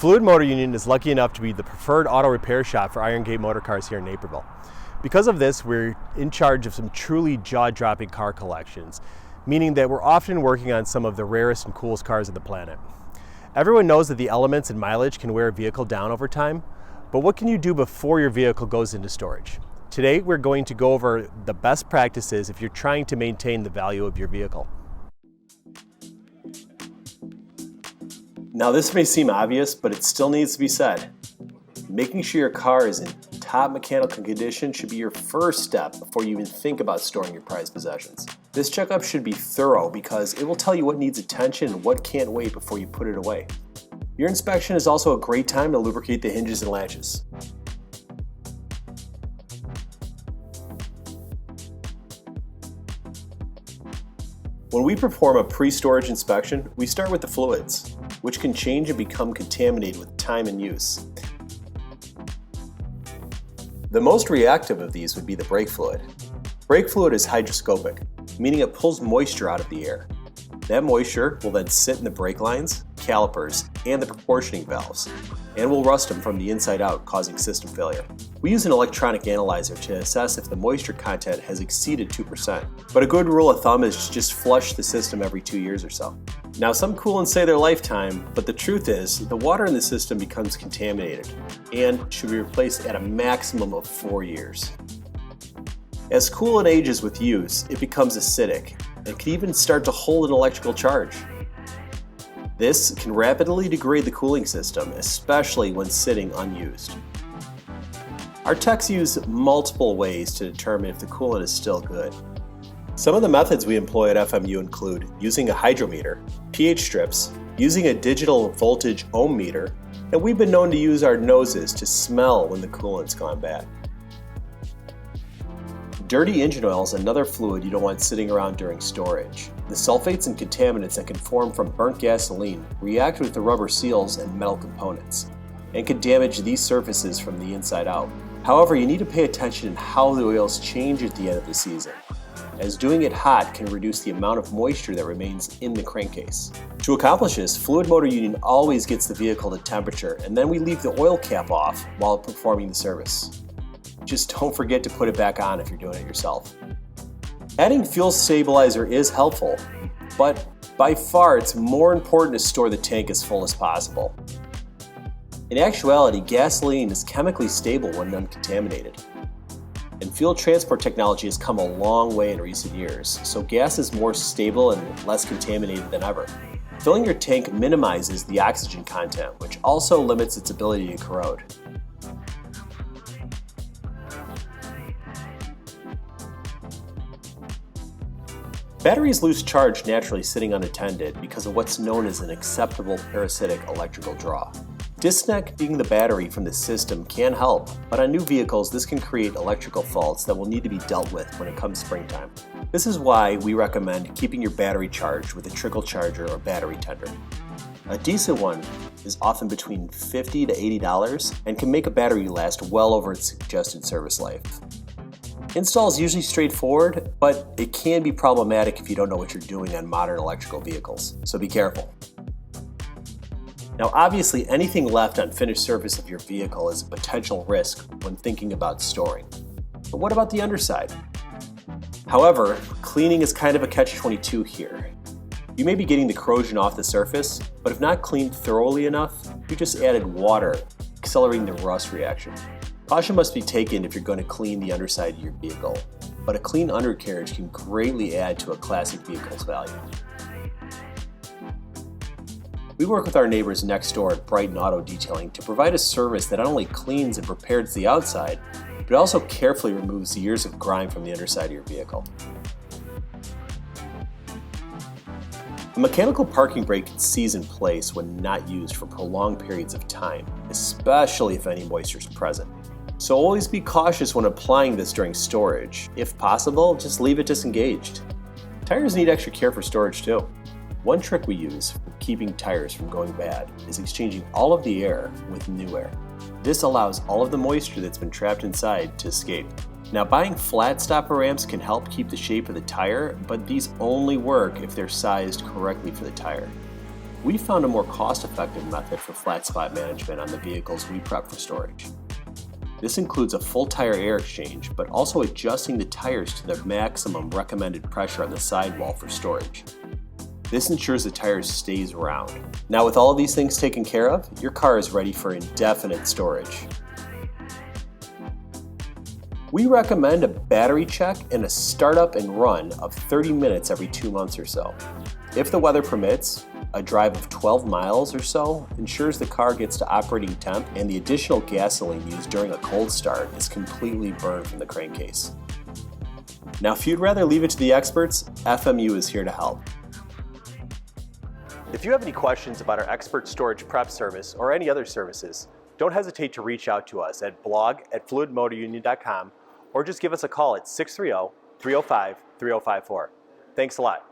Fluid MotorUnion is lucky enough to be the preferred auto repair shop for iron gate motor cars here in Naperville. Because of this, we're in charge of some truly jaw-dropping car collections, meaning that we're often working on some of the rarest and coolest cars on the planet. Everyone knows that the elements and mileage can wear a vehicle down over time, but what can you do before your vehicle goes into storage? Today, we're going to go over the best practices if you're trying to maintain the value of your vehicle. Now, this may seem obvious, but it still needs to be said. Making sure your car is in top mechanical condition should be your first step before you even think about storing your prized possessions. This checkup should be thorough because it will tell you what needs attention and what can't wait before you put it away. Your inspection is also a great time to lubricate the hinges and latches. When we perform a pre-storage inspection, we start with the fluids, which can change and become contaminated with time and use. The most reactive of these would be the brake fluid. Brake fluid is hygroscopic, meaning it pulls moisture out of the air. That moisture will then sit in the brake lines, calipers, and the proportioning valves, and will rust them from the inside out, causing system failure. We use an electronic analyzer to assess if the moisture content has exceeded 2%, but a good rule of thumb is to just flush the system every 2 years or so. Now, some coolants say their lifetime, but the truth is the water in the system becomes contaminated and should be replaced at a maximum of 4 years. As coolant ages with use, it becomes acidic and can even start to hold an electrical charge. This can rapidly degrade the cooling system, especially when sitting unused. Our techs use multiple ways to determine if the coolant is still good. Some of the methods we employ at FMU include using a hydrometer, pH strips, using a digital voltage ohm meter, and we've been known to use our noses to smell when the coolant's gone bad. Dirty engine oil is another fluid you don't want sitting around during storage. The sulfates and contaminants that can form from burnt gasoline react with the rubber seals and metal components, and can damage these surfaces from the inside out. However, you need to pay attention in how the oils change at the end of the season, as doing it hot can reduce the amount of moisture that remains in the crankcase. To accomplish this, Fluid MotorUnion always gets the vehicle to temperature, and then we leave the oil cap off while performing the service. Just don't forget to put it back on if you're doing it yourself. Adding fuel stabilizer is helpful, but by far it's more important to store the tank as full as possible. In actuality, gasoline is chemically stable when uncontaminated. And fuel transport technology has come a long way in recent years, so gas is more stable and less contaminated than ever. Filling your tank minimizes the oxygen content, which also limits its ability to corrode. Batteries lose charge naturally sitting unattended because of what's known as an acceptable parasitic electrical draw. Disconnecting the battery from the system can help, but on new vehicles this can create electrical faults that will need to be dealt with when it comes springtime. This is why we recommend keeping your battery charged with a trickle charger or battery tender. A decent one is often between $50 to $80 and can make a battery last well over its suggested service life. Install is usually straightforward, but it can be problematic if you don't know what you're doing on modern electrical vehicles, so be careful. Now, obviously, anything left on finished surface of your vehicle is a potential risk when thinking about storing. But what about the underside? However, cleaning is kind of a catch-22 here. You may be getting the corrosion off the surface, but if not cleaned thoroughly enough, you just added water, accelerating the rust reaction. Caution must be taken if you're going to clean the underside of your vehicle, but a clean undercarriage can greatly add to a classic vehicle's value. We work with our neighbors next door at Brighton Auto Detailing to provide a service that not only cleans and prepares the outside, but also carefully removes the years of grime from the underside of your vehicle. A mechanical parking brake can seize in place when not used for prolonged periods of time, especially if any moisture is present. So always be cautious when applying this during storage. If possible, just leave it disengaged. Tires need extra care for storage too. One trick we use for keeping tires from going bad is exchanging all of the air with new air. This allows all of the moisture that's been trapped inside to escape. Now, buying flat stopper ramps can help keep the shape of the tire, but these only work if they're sized correctly for the tire. We found a more cost-effective method for flat spot management on the vehicles we prep for storage. This includes a full tire air exchange, but also adjusting the tires to their maximum recommended pressure on the sidewall for storage. This ensures the tire stays round. Now with all of these things taken care of, your car is ready for indefinite storage. We recommend a battery check and a startup and run of 30 minutes every 2 months or so. If the weather permits, a drive of 12 miles or so ensures the car gets to operating temp and the additional gasoline used during a cold start is completely burned from the crankcase. Now if you'd rather leave it to the experts, FMU is here to help. If you have any questions about our expert storage prep service or any other services, don't hesitate to reach out to us at blog@fluidmotorunion.com or just give us a call at 630-305-3054. Thanks a lot.